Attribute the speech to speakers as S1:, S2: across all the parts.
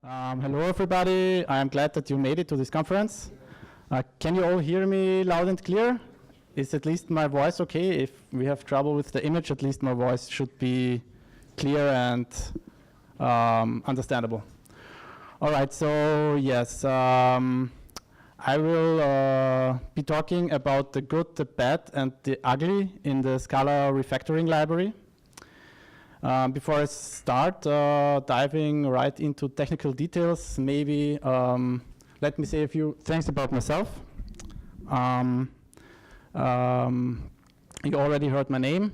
S1: Hello everybody, I'm glad that you made it to this conference. Can you all hear me loud and clear? Is at least my voice okay? If we have trouble with the image, at least my voice should be clear and understandable. All right, so yes, I will be talking about the good, the bad, and the ugly in the Scala refactoring library. Before I start diving right into technical details, maybe let me say a few things about myself. You already heard my name.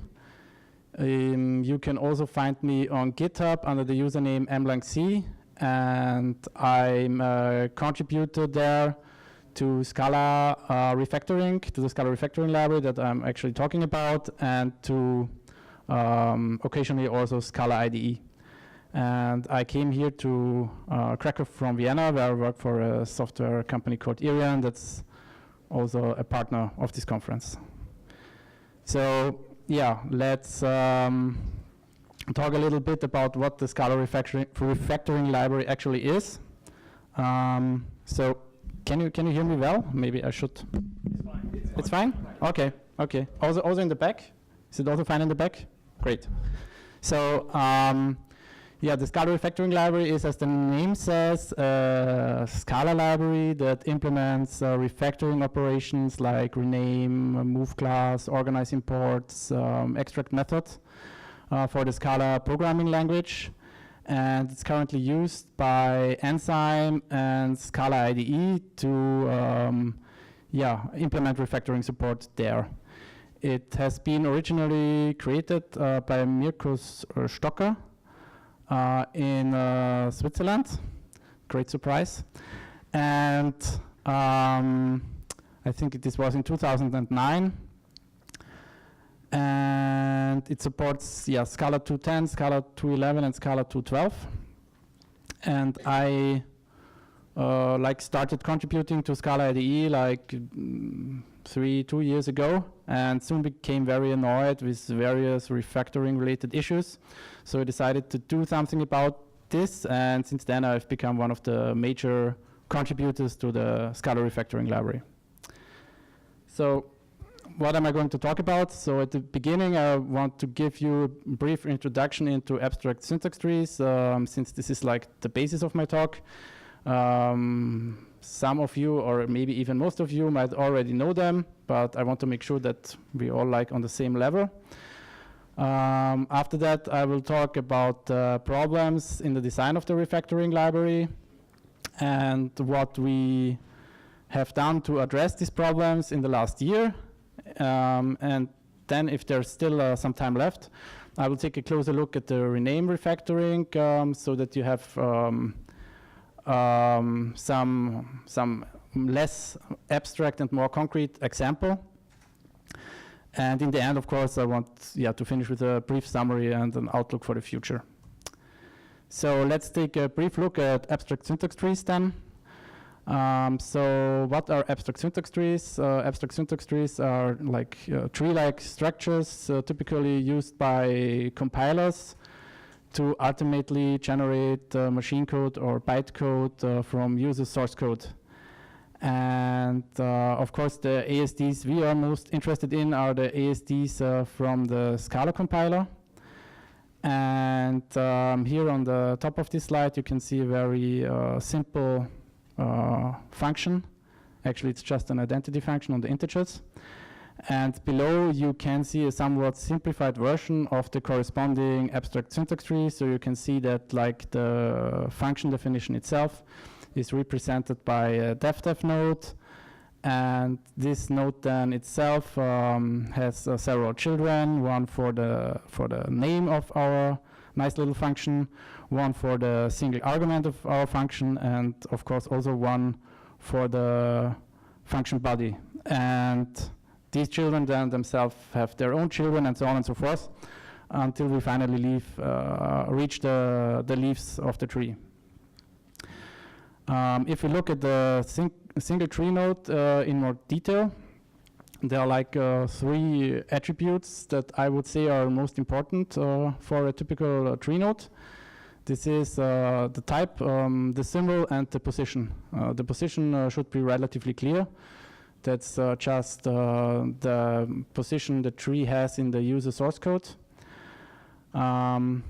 S1: You can also find me on GitHub under the username mlangc, and I'm a contributor there to Scala refactoring, to the Scala refactoring library that I'm actually talking about, and to occasionally also Scala IDE. And I came here to Krakow from Vienna, where I work for a software company called Irian that's also a partner of this conference. So yeah, let's talk a little bit about what the Scala refactoring library actually is. So can you hear me well? Maybe I should. It's fine? Okay, okay. Also in the back? Is it also fine in the back? Great. So yeah, the Scala refactoring library is, as the name says, a Scala library that implements refactoring operations like rename, move class, organize imports, extract method for the Scala programming language. And it's currently used by Enzyme and Scala IDE to implement refactoring support there. It has been originally created by Mirko Stocker in Switzerland. Great surprise. And I think this was in 2009. And it supports Scala 2.10, Scala 2.11, and Scala 2.12. And I started contributing to Scala IDE like 2 years ago, and soon became very annoyed with various refactoring related issues. So I decided to do something about this, and since then I've become one of the major contributors to the Scala refactoring library. So what am I going to talk about? So at the beginning I want to give you a brief introduction into abstract syntax trees, since this is like the basis of my talk. Some of you, or maybe even most of you, might already know them, but I want to make sure that we all like on the same level. After that, I will talk about problems in the design of the refactoring library and what we have done to address these problems in the last year. And then, if there's still some time left, I will take a closer look at the rename refactoring so that you have some less abstract and more concrete example. And in the end, of course, I want to finish with a brief summary and an outlook for the future. So let's take a brief look at abstract syntax trees then. So what are abstract syntax trees? Abstract syntax trees are like tree-like structures typically used by compilers to ultimately generate machine code or bytecode from user source code. And of course, the ASDs we are most interested in are the ASDs from the Scala compiler. And here on the top of this slide, you can see a very simple function. Actually, it's just an identity function on the integers. And below, you can see a somewhat simplified version of the corresponding abstract syntax tree. So you can see that like the function definition itself is represented by a def node. And this node then itself has several children, one for the name of our nice little function, one for the single argument of our function, and of course also one for the function body. And these children then themselves have their own children, and so on and so forth, until we finally reach the leaves of the tree. If we look at the single tree node in more detail, there are like 3 attributes that I would say are most important for a typical tree node. This is the type, the symbol, and the position. The position should be relatively clear. That's just the position the tree has in the user source code. The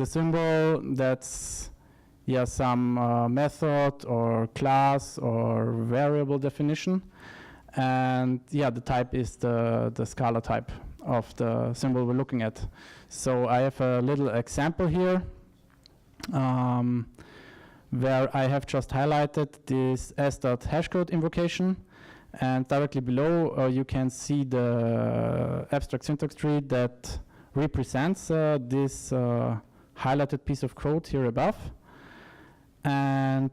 S1: symbol, that's some method or class or variable definition. And the type is the Scala type of the symbol we're looking at. So I have a little example here where I have just highlighted this s.hashcode invocation. And directly below, you can see the abstract syntax tree that represents this highlighted piece of code here above. And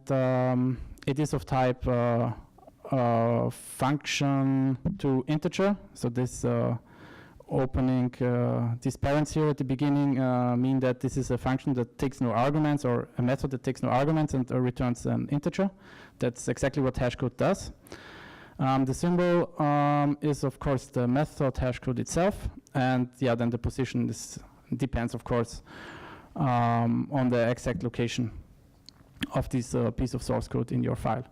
S1: it is of type function to integer. So this opening, these parents here at the beginning mean that this is a function that takes no arguments, or a method that takes no arguments and returns an integer. That's exactly what hashcode does. The symbol is, of course, the method hashcode itself, and then the position depends, of course, on the exact location of this piece of source code in your file.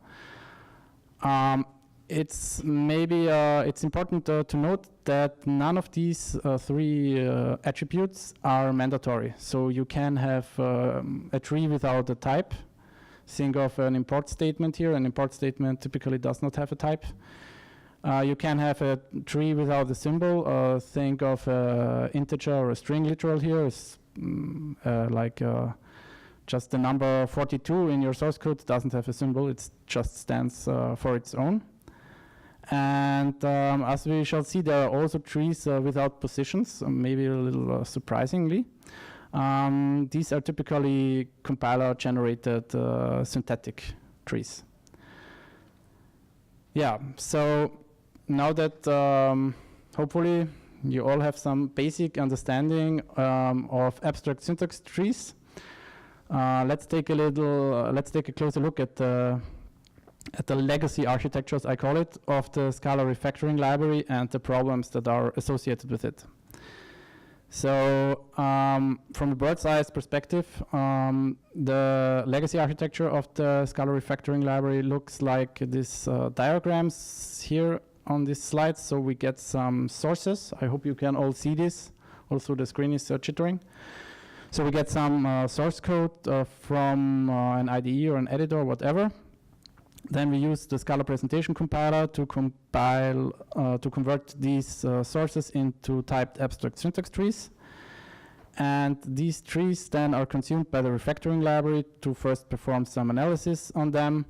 S1: It's important to note that none of these three attributes are mandatory. So you can have a tree without a type. Think of an import statement here. An import statement typically does not have a type. You can have a tree without a symbol. Think of an integer or a string literal here. It's just the number 42 in your source code doesn't have a symbol. It just stands for its own. And as we shall see, there are also trees without positions, maybe a little surprisingly. These are typically compiler-generated synthetic trees. So now that hopefully you all have some basic understanding of abstract syntax trees, let's take a closer look at the legacy architectures, I call it, of the Scala refactoring library and the problems that are associated with it. So from a bird's eye perspective, the legacy architecture of the Scala refactoring library looks like these diagrams here on this slide. So we get some sources. I hope you can all see this. Also, the screen is jittering. So we get some source code from an IDE or an editor or whatever. Then we use the Scala presentation compiler to compile, to convert these sources into typed abstract syntax trees. And these trees then are consumed by the refactoring library to first perform some analysis on them.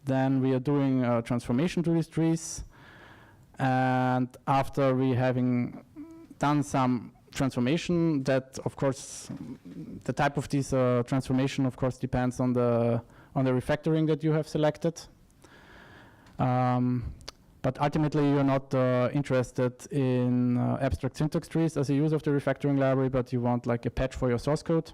S1: Then we are doing a transformation to these trees. And after we having done some transformation, that of course, the type of this transformation of course depends on the refactoring that you have selected. But ultimately, you're not interested in abstract syntax trees as a use of the refactoring library, but you want like a patch for your source code.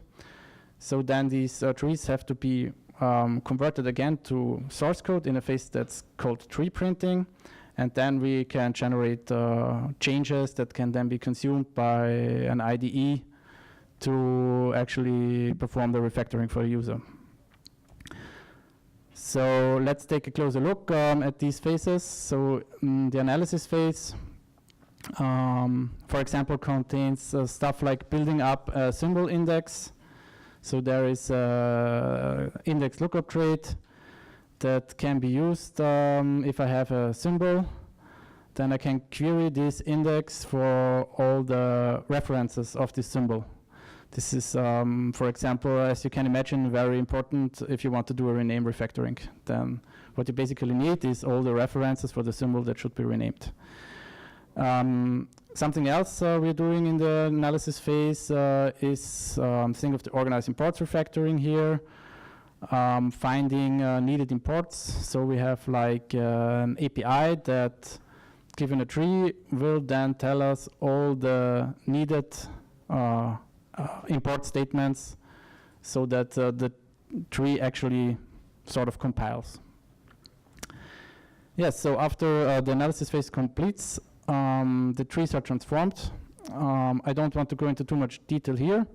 S1: So then these trees have to be converted again to source code in a phase that's called tree printing. And then we can generate changes that can then be consumed by an IDE to actually perform the refactoring for a user. So let's take a closer look at these phases. So the analysis phase, for example, contains stuff like building up a symbol index. So there is an index lookup trait that can be used if I have a symbol. Then I can query this index for all the references of this symbol. This is, for example, as you can imagine, very important if you want to do a rename refactoring. Then what you basically need is all the references for the symbol that should be renamed. Something else we're doing in the analysis phase is think of the organized imports refactoring here, finding needed imports. So we have like an API that, given a tree, will then tell us all the needed import statements so that the tree actually sort of compiles. Yes, so after the analysis phase completes, the trees are transformed. I don't want to go into too much detail here,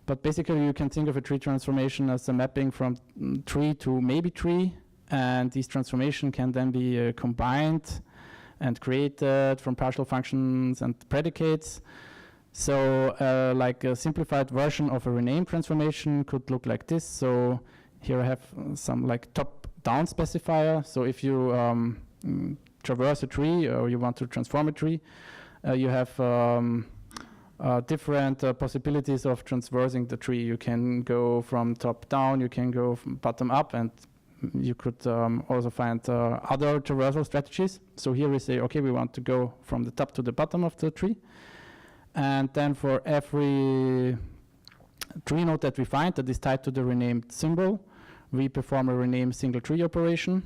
S1: But basically, you can think of a tree transformation as a mapping from tree to maybe tree, and these transformation can then be combined and created from partial functions and predicates. So like a simplified version of a rename transformation could look like this. So here I have some like top-down specifier. So if you traverse a tree or you want to transform a tree, you have different possibilities of traversing the tree. You can go from top down, you can go from bottom up, and you could also find other traversal strategies. So here we say, okay, we want to go from the top to the bottom of the tree. And then for every tree node that we find that is tied to the renamed symbol, we perform a rename single tree operation.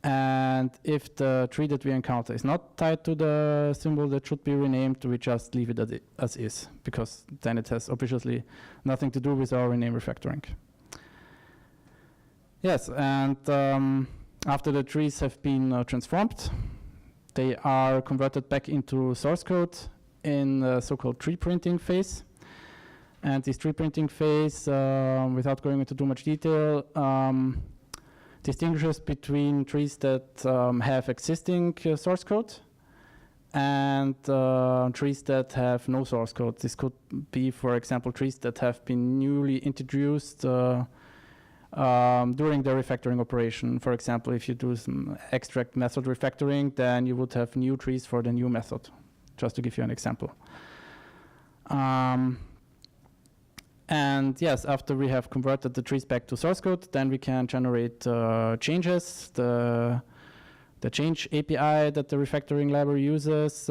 S1: And if the tree that we encounter is not tied to the symbol that should be renamed, we just leave it as is, because then it has obviously nothing to do with our rename refactoring. Yes, and after the trees have been transformed, they are converted back into source code in the so-called tree printing phase. And this tree printing phase, without going into too much detail, distinguishes between trees that have existing source code and trees that have no source code. This could be, for example, trees that have been newly introduced during the refactoring operation. For example, if you do some extract method refactoring, then you would have new trees for the new method, just to give you an example. And yes, after we have converted the trees back to source code, then we can generate changes. The change API that the refactoring library uses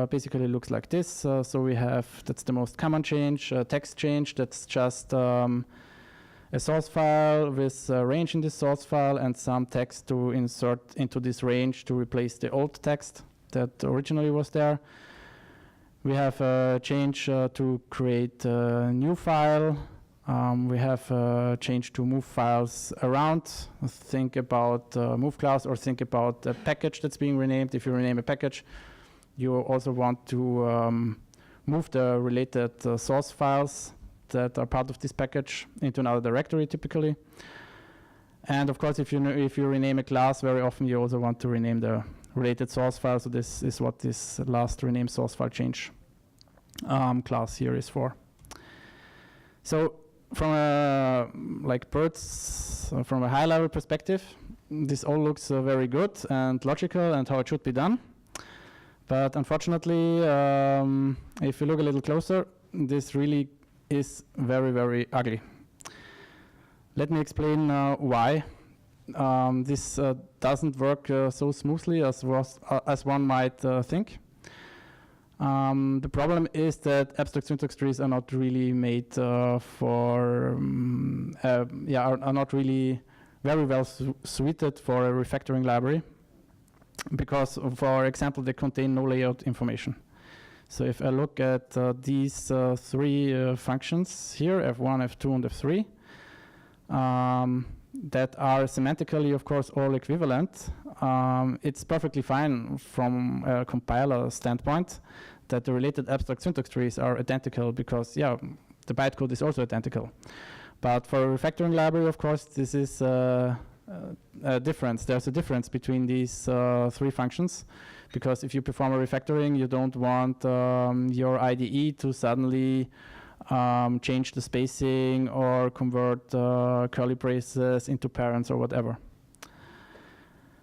S1: basically looks like this. So we have, that's the most common change, text change. That's just a source file with a range in this source file and some text to insert into this range to replace the old text that originally was there. We have a change to create a new file. We have a change to move files around. Think about move class, or think about a package that's being renamed. If you rename a package, you also want to move the related source files that are part of this package into another directory typically. And of course, if you rename a class, very often you also want to rename the related source file. So this is what this last rename source file change class here is for. So from a from a high level perspective, this all looks very good and logical and how it should be done. But unfortunately, if you look a little closer, this really is very, very ugly. Let me explain why this doesn't work so smoothly as one might think. The problem is that abstract syntax trees are not really made are not really very well suited for a refactoring library, because, for example, they contain no layout information. So if I look at these three functions here, F1, F2, and F3, that are semantically, of course, all equivalent, it's perfectly fine from a compiler standpoint that the related abstract syntax trees are identical, because, yeah, the bytecode is also identical. But for a refactoring library, of course, this is a difference. There's a difference between these three functions, because if you perform a refactoring, you don't want your IDE to suddenly change the spacing or convert curly braces into parents or whatever.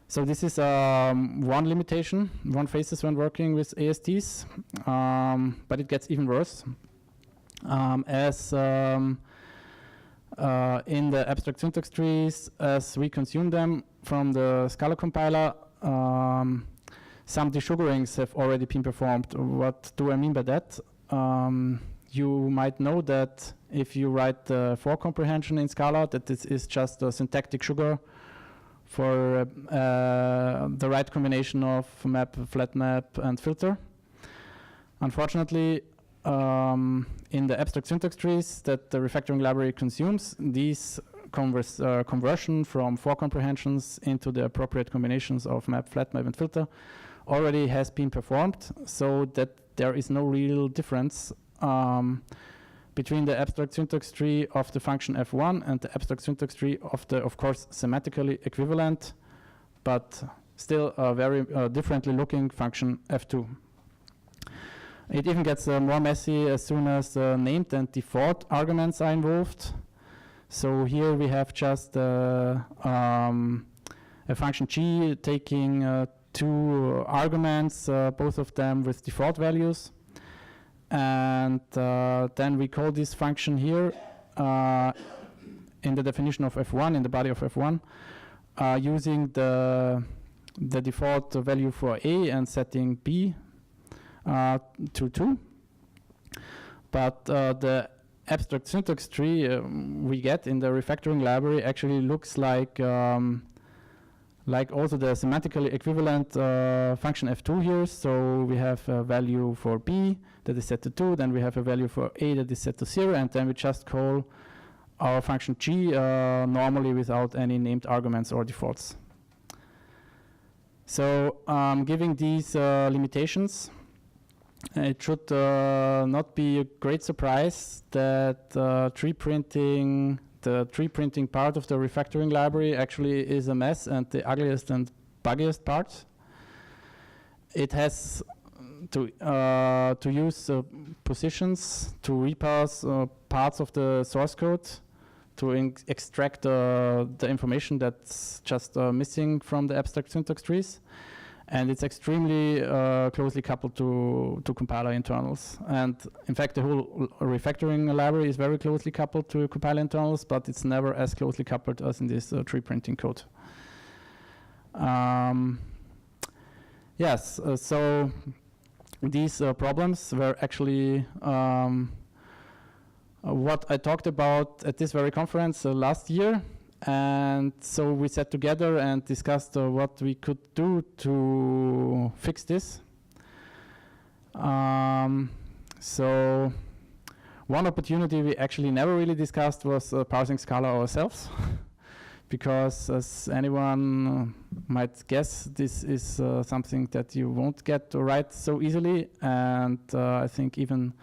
S1: So this is one limitation one faces when working with ASTs, but it gets even worse. As in the abstract syntax trees, as we consume them from the Scala compiler, some desugarings have already been performed. What do I mean by that? You might know that if you write for comprehension in Scala, that this is just a syntactic sugar for the right combination of map, flat map, and filter. Unfortunately, in the abstract syntax trees that the refactoring library consumes, these conversion from for comprehensions into the appropriate combinations of map, flat map, and filter already has been performed, so that there is no real difference between the abstract syntax tree of the function f1 and the abstract syntax tree of the, of course, semantically equivalent, but still a very differently looking function f2. It even gets more messy as soon as named and default arguments are involved. So here we have just a function g taking 2 arguments, both of them with default values. And then we call this function here in the definition of f1, in the body of f1, using the default value for a and setting b to 2. But the abstract syntax tree we get in the refactoring library actually looks like also the semantically equivalent function f2 here. So we have a value for b that is set to 2, then we have a value for a that is set to 0, and then we just call our function g normally without any named arguments or defaults. So given these limitations, it should not be a great surprise that the tree printing part of the refactoring library actually is a mess and the ugliest and buggiest part. It has to use positions to reparse parts of the source code to extract the information that's just missing from the abstract syntax trees. And it's extremely closely coupled to compiler internals. And in fact, the whole refactoring library is very closely coupled to compiler internals, but it's never as closely coupled as in this tree printing code. Yes, so these problems were actually what I talked about at this very conference last year. And so we sat together and discussed what we could do to fix this. So one opportunity we actually never really discussed was parsing Scala ourselves. Because as anyone might guess, this is something that you won't get right so easily. And I think even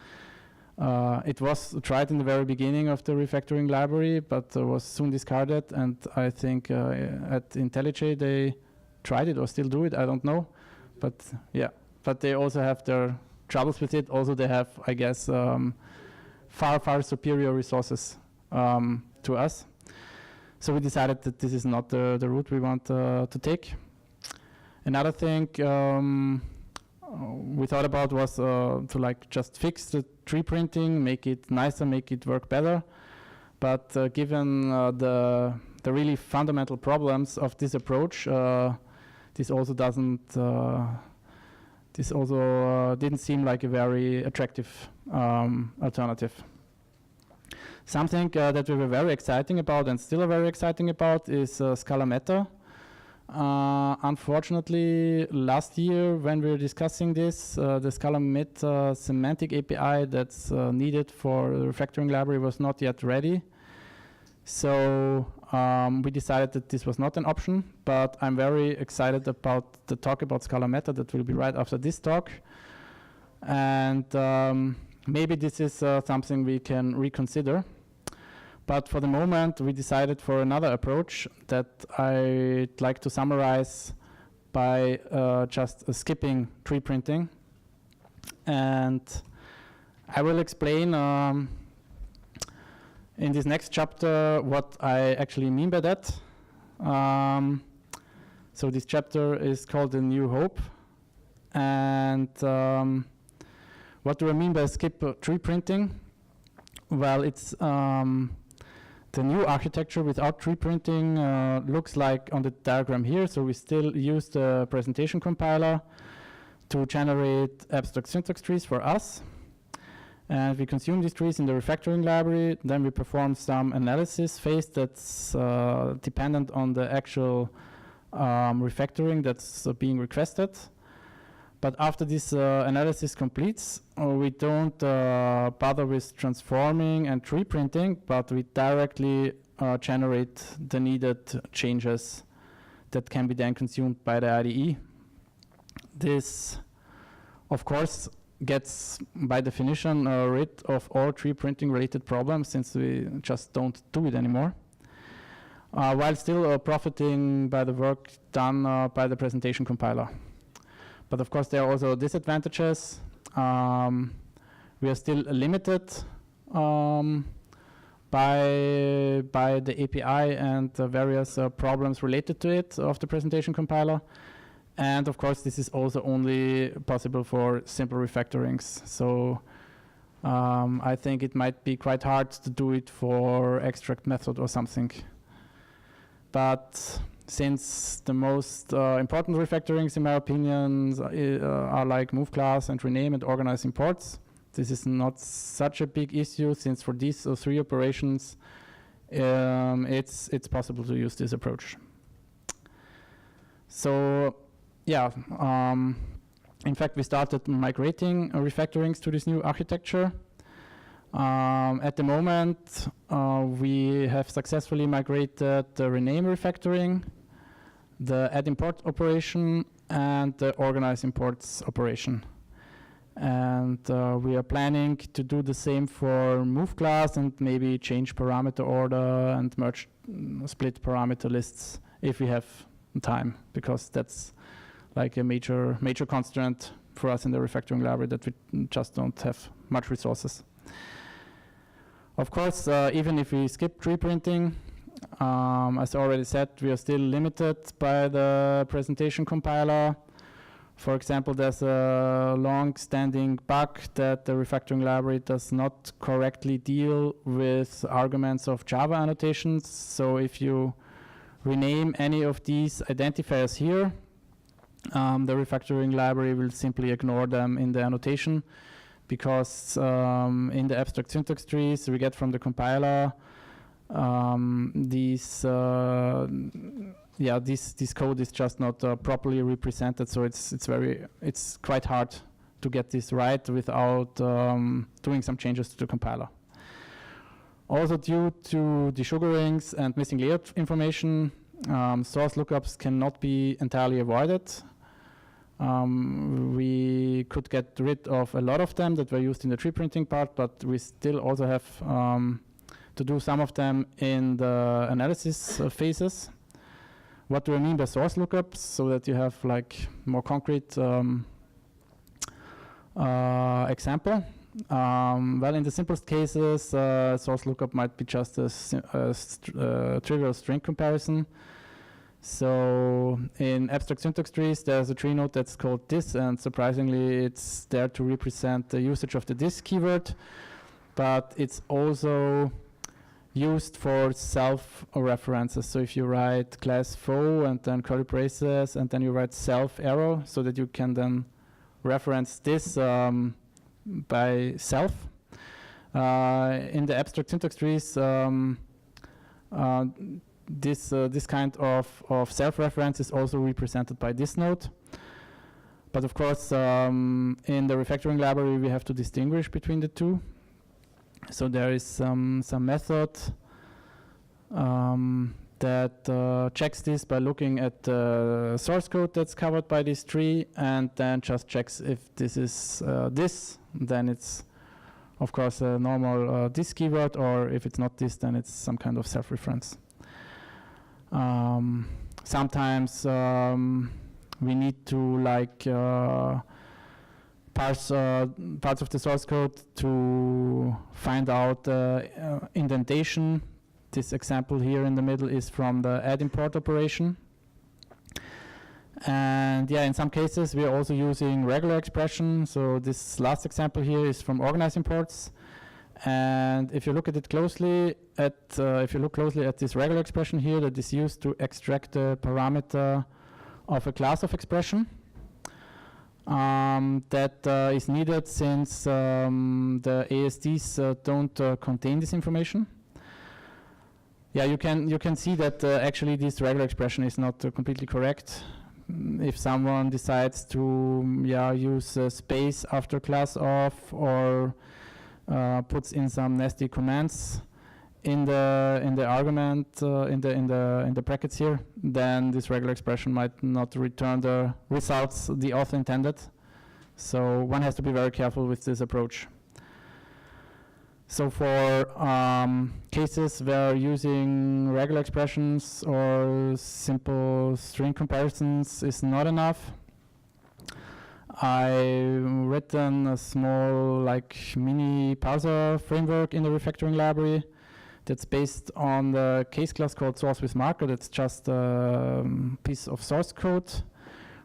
S1: it was tried in the very beginning of the refactoring library, but was soon discarded. And I think at IntelliJ they tried it or still do it, I don't know. But yeah, but they also have their troubles with it. Also they have, I guess, far, far superior resources to us. So we decided that this is not the route we want to take. Another thing we thought about was to like just fix the tree printing, make it nicer, make it work better. But given the really fundamental problems of this approach, this also didn't seem like a very attractive alternative. Something that we were very exciting about and still are very exciting about is Scala Meta. Unfortunately, last year when we were discussing this, the Scala Meta semantic API that's needed for the refactoring library was not yet ready. So we decided that this was not an option, but I'm very excited about the talk about Scala Meta that will be right after this talk. And maybe this is something we can reconsider. But for the moment, we decided for another approach that I'd like to summarize by just skipping tree printing. And I will explain in this next chapter what I actually mean by that. So this chapter is called The New Hope. And what do I mean by skip tree printing? Well, it's the new architecture without tree printing looks like on the diagram here. So we still use the presentation compiler to generate abstract syntax trees for us. And we consume these trees in the refactoring library. Then we perform some analysis phase that's dependent on the actual refactoring that's being requested. But after this analysis completes, we don't bother with transforming and tree printing, but we directly generate the needed changes that can be then consumed by the IDE. This, of course, gets, by definition, rid of all tree printing related problems, since we just don't do it anymore, while still profiting by the work done by the presentation compiler. But of course, there are also disadvantages. We are still limited by the API and various problems related to it of the presentation compiler. And of course, this is also only possible for simple refactorings. So I think it might be quite hard to do it for extract method or something. But since the most important refactorings, in my opinion, are like move class and rename and organize imports, this is not such a big issue, since for these three operations, it's possible to use this approach. So yeah, in fact, we started migrating refactorings to this new architecture. At the moment, we have successfully migrated the rename refactoring, the add import operation, and the organize imports operation. And we are planning to do the same for move class and maybe change parameter order and merge split parameter lists if we have time, because that's like a major constraint for us in the refactoring library, that we just don't have much resources. Of course, even if we skip tree printing, as I already said, we are still limited by the presentation compiler. For example, there's a long-standing bug that the refactoring library does not correctly deal with arguments of Java annotations. So if you rename any of these identifiers here, the refactoring library will simply ignore them in the annotation, because in the abstract syntax trees we get from the compiler, this code is just not properly represented, so it's quite hard to get this right without doing some changes to the compiler. Also, due to desugarings and missing layout information, source lookups cannot be entirely avoided. We could get rid of a lot of them that were used in the tree printing part, but we still also have to do some of them in the analysis phases. What do I mean by source lookups? So that you have like more concrete example. Well, in the simplest cases, source lookup might be just a trivial string comparison. So in abstract syntax trees, there's a tree node that's called this, and surprisingly, it's there to represent the usage of the this keyword, but it's also used for self-references. So if you write class foo and then curly braces, and then you write self arrow, so that you can then reference this by self. In the abstract syntax trees, this kind of self-reference is also represented by this node. But of course, in the refactoring library, we have to distinguish between the two. So there is some method that checks this by looking at the source code that's covered by this tree, and then just checks if this is this, then it's of course a normal this keyword, or if it's not this, then it's some kind of self-reference. Sometimes we need to like parse parts of the source code to find out indentation. This example here in the middle is from the add import operation. And yeah, in some cases we are also using regular expression. So this last example here is from organize imports. And if you look at it closely, if you look closely at this regular expression here, that is used to extract the parameter of a class of expression that is needed since the ASDs don't contain this information. Yeah, you can see that actually this regular expression is not completely correct. If someone decides to use space after class of, or puts in some nasty commands in the argument in the brackets here, then this regular expression might not return the results the author intended. So one has to be very careful with this approach. So for cases where using regular expressions or simple string comparisons is not enough, I've written a small mini parser framework in the refactoring library that's based on the case class called source with marker. That's just a piece of source code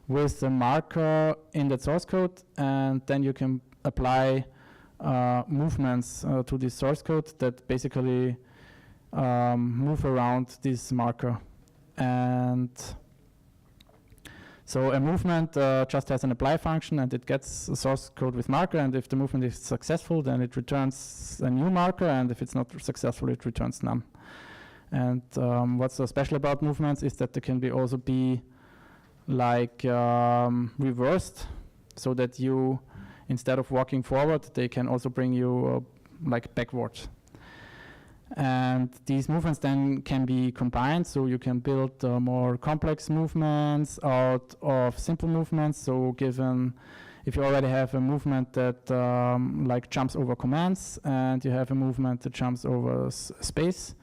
S1: with a marker in that source code, and then you can apply movements to this source code that basically move around this marker. And so a movement just has an apply function, and it gets a source code with marker, and if the movement is successful, then it returns a new marker, and if it's not successful, it returns none. And what's so special about movements is that they can also be reversed, so that you, instead of walking forward, they can also bring you backward. And these movements then can be combined, so you can build more complex movements out of simple movements. So given if you already have a movement that jumps over commands, and you have a movement that jumps over space,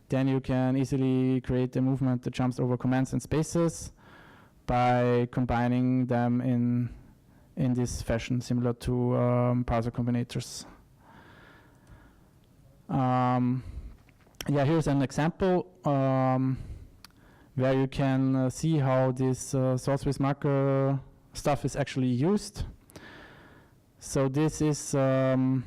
S1: then you can easily create a movement that jumps over commands and spaces by combining them in this fashion, similar to parser combinators. Here's an example where you can see how this source with marker stuff is actually used. So this is from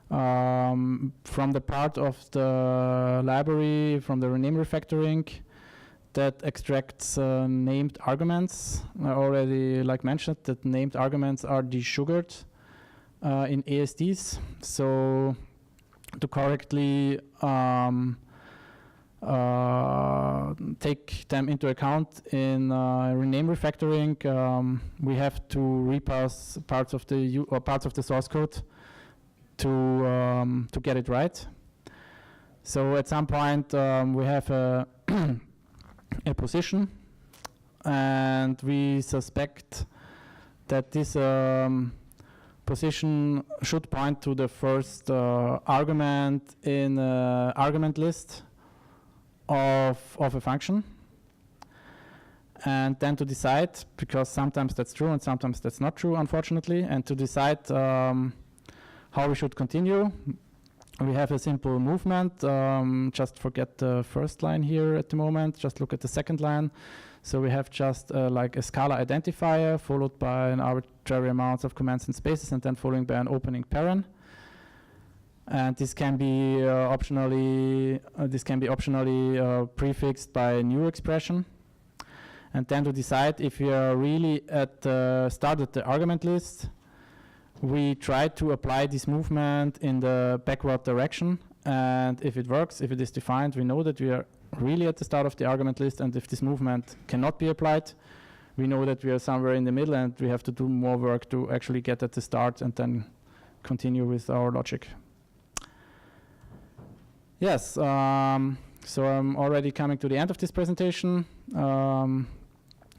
S1: the part of the library, from the rename refactoring, that extracts named arguments. I already mentioned that named arguments are desugared in ASDs. So to correctly take them into account in rename refactoring, we have to repass parts of the source code to get it right. So at some point we have a position, and we suspect that this position should point to the first argument in an argument list of a function. And then to decide, because sometimes that's true and sometimes that's not true, unfortunately, and to decide how we should continue, we have a simple movement. Just forget the first line here at the moment, just look at the second line. So we have just a Scala identifier followed by an arbitrary amount of commands and spaces, and then following by an opening paren. And this can be optionally prefixed by a new expression. And then to decide if we are really at the start of the argument list, we try to apply this movement in the backward direction. And if it works, if it is defined, we know that we are really at the start of the argument list. And if this movement cannot be applied, we know that we are somewhere in the middle, and we have to do more work to actually get at the start and then continue with our logic. Yes, so I'm already coming to the end of this presentation.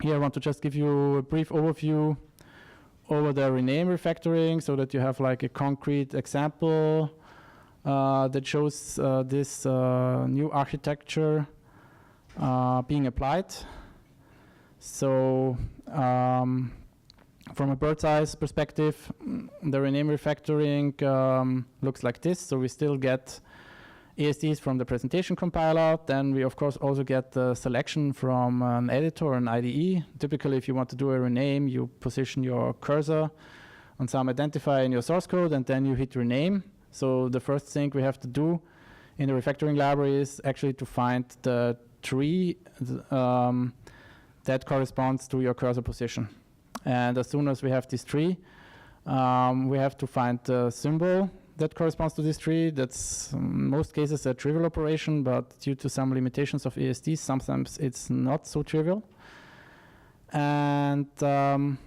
S1: Here I want to just give you a brief overview over the rename refactoring, so that you have a concrete example that shows this new architecture being applied. So from a bird's eye perspective, the rename refactoring looks like this. So we still get ASDs from the presentation compiler. Then we, of course, also get the selection from an editor, an IDE. Typically, if you want to do a rename, you position your cursor on some identifier in your source code, and then you hit rename. So the first thing we have to do in the refactoring library is actually to find the tree that corresponds to your cursor position. And as soon as we have this tree, we have to find the symbol that corresponds to this tree. That's in most cases a trivial operation, but due to some limitations of ASDs, sometimes it's not so trivial. And then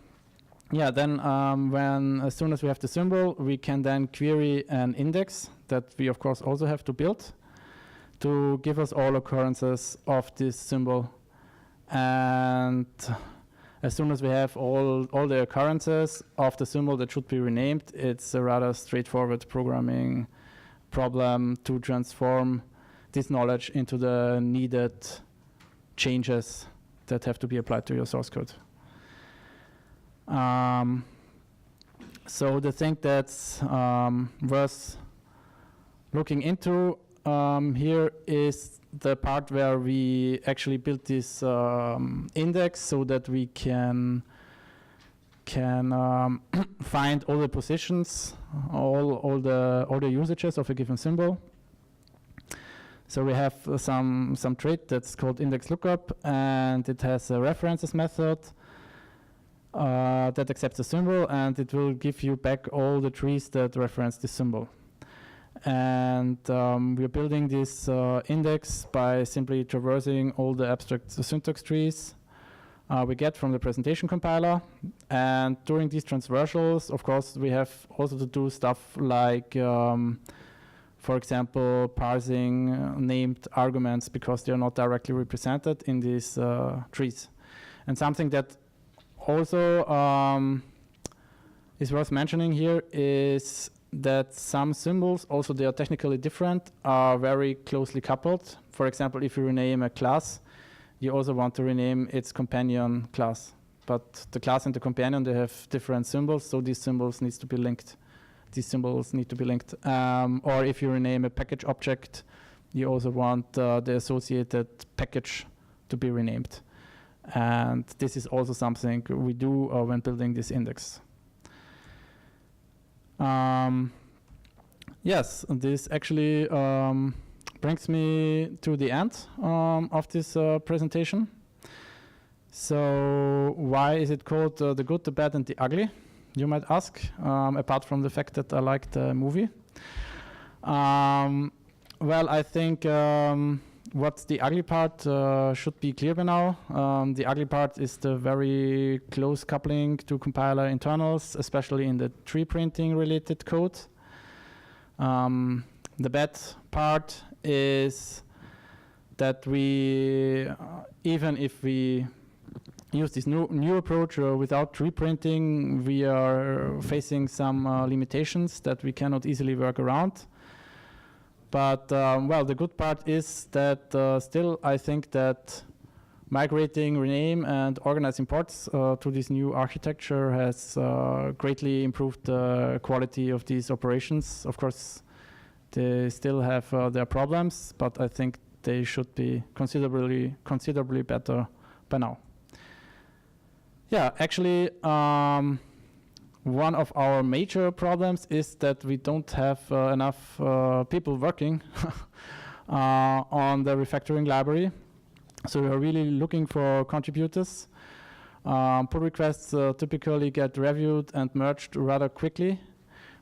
S1: as soon as we have the symbol, we can then query an index that we of course also have to build to give us all occurrences of this symbol. And as soon as we have all the occurrences of the symbol that should be renamed, it's a rather straightforward programming problem to transform this knowledge into the needed changes that have to be applied to your source code. So the thing that's worth looking into here is the part where we actually built this index so that we can find all the positions, all the usages of a given symbol. So we have some trait that's called index lookup, and it has a references method that accepts the symbol, and it will give you back all the trees that reference the symbol. And we're building this index by simply traversing all the abstract syntax trees we get from the presentation compiler. And during these transversals, of course, we have also to do stuff like, for example, parsing named arguments because they are not directly represented in these trees. And something that also is worth mentioning here is that some symbols, also they are technically different, are very closely coupled. For example, if you rename a class, you also want to rename its companion class. But the class and the companion, they have different symbols, so these symbols need to be linked. Or if you rename a package object, you also want the associated package to be renamed. And this is also something we do when building this index. Yes, this actually brings me to the end of this presentation. So why is it called The Good, the Bad, and the Ugly, you might ask, apart from the fact that I like the movie? Well, I think what's the ugly part should be clear by now. The ugly part is the very close coupling to compiler internals, especially in the tree printing related code. The bad part is that we, even if we use this new approach without tree printing, we are facing some limitations that we cannot easily work around. But well, the good part is that still I think that migrating, rename, and organize imports to this new architecture has greatly improved the quality of these operations. Of course, they still have their problems, but I think they should be considerably better by now. Yeah, actually, one of our major problems is that we don't have enough people working on the refactoring library. So we are really looking for contributors. Pull requests typically get reviewed and merged rather quickly.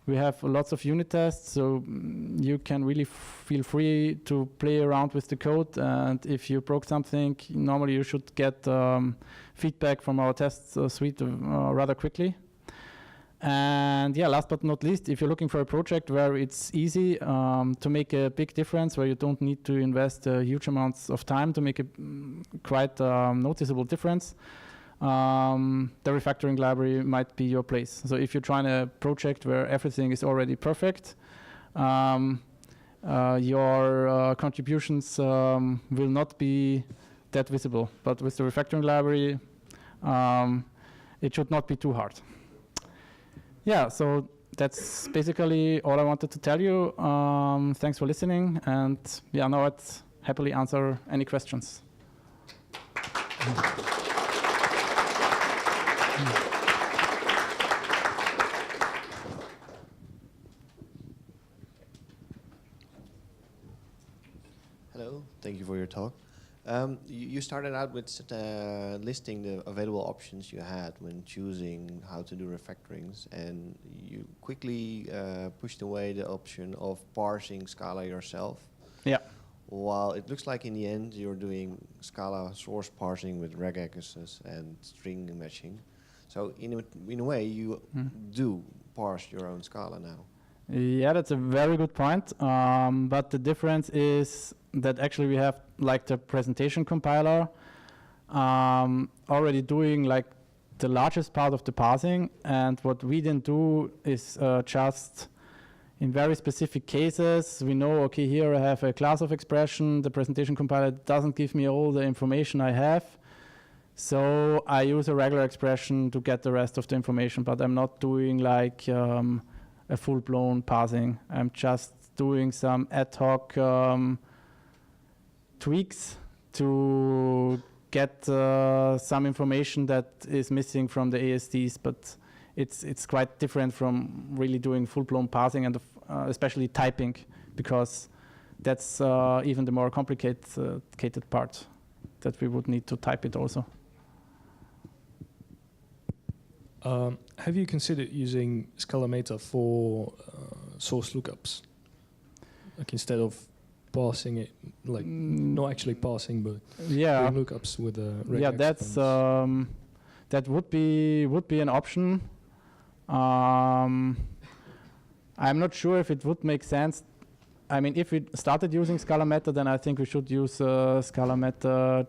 S1: We have lots of unit tests, so you can really feel free to play around with the code. And if you broke something, normally you should get feedback from our test suite rather quickly. And yeah, last but not least, if you're looking for a project where it's easy to make a big difference, where you don't need to invest huge amounts of time to make a quite noticeable difference, the refactoring library might be your place. So if you're trying a project where everything is already perfect, your contributions will not be that visible. But with the refactoring library, it should not be too hard. Yeah, so that's basically all I wanted to tell you. Thanks for listening, and yeah, now I'd happily answer any questions.
S2: Hello, thank you for your talk. You started out with listing the available options you had when choosing how to do refactorings, and you quickly pushed away the option of parsing Scala yourself. Yeah. While it looks like in the end you're doing Scala source parsing with regexes and string matching. So in a way you do parse your own Scala now.
S1: Yeah, that's a very good point. But the difference is that actually we have like the presentation compiler already doing like the largest part of the parsing. And what we then do is just in very specific cases, we know, okay, here I have a class of expression. The presentation compiler doesn't give me all the information I have. So I use a regular expression to get the rest of the information, but I'm not doing like a full-blown parsing. I'm just doing some ad hoc tweaks to get some information that is missing from the ASDs, but it's quite different from really doing full-blown parsing and especially typing, because that's even the more complicated part, that we would need to type it also.
S3: Have you considered using Scala Meta for source lookups? Like instead of parsing it, like not actually parsing, but doing lookups with a regex.
S1: Yeah, that's that would be an option. I'm not sure if it would make sense. I mean, if we started using Scala Meta, then I think we should use Scala Meta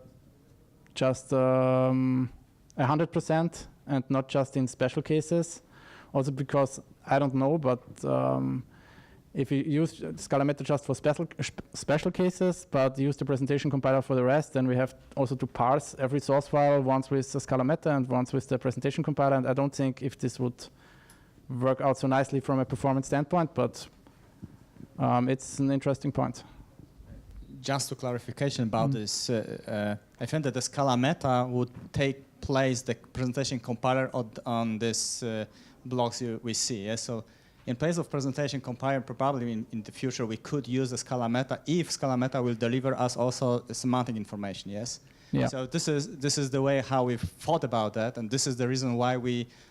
S1: just 100%. And not just in special cases. Also because, I don't know, but if you use Scala Meta just for special cases, but use the presentation compiler for the rest, then we have also to parse every source file, once with the Scala Meta and once with the presentation compiler. And I don't think if this would work out so nicely from a performance standpoint, but it's an interesting point.
S4: Just a clarification about this, I think that the Scala Meta would take place the presentation compiler on this blocks we see. Yeah? So in place of presentation compiler, probably in the future we could use the Scala Meta if Scala Meta will deliver us also semantic information. Yes. Yeah. So this is the way how we've thought about that, and this is the reason why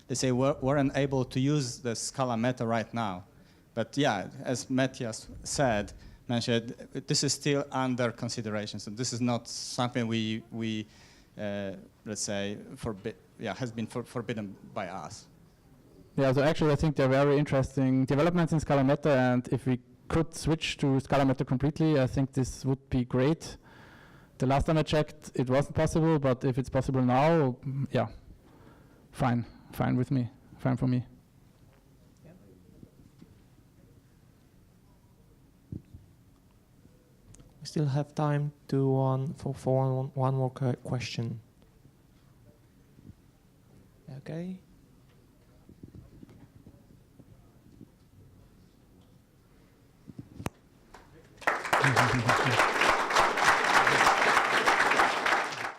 S4: let's say weren't able to use the Scala Meta right now. But yeah, as Matthias mentioned, this is still under consideration. So this is not something we let's say has been forbidden by us.
S1: Yeah, so actually I think they're very interesting developments in Scala Meta, and if we could switch to Scala Meta completely, I think this would be great. The last time I checked, it wasn't possible, but if it's possible now, yeah, fine with me, fine for me.
S5: We still have time to for one more question. Okay.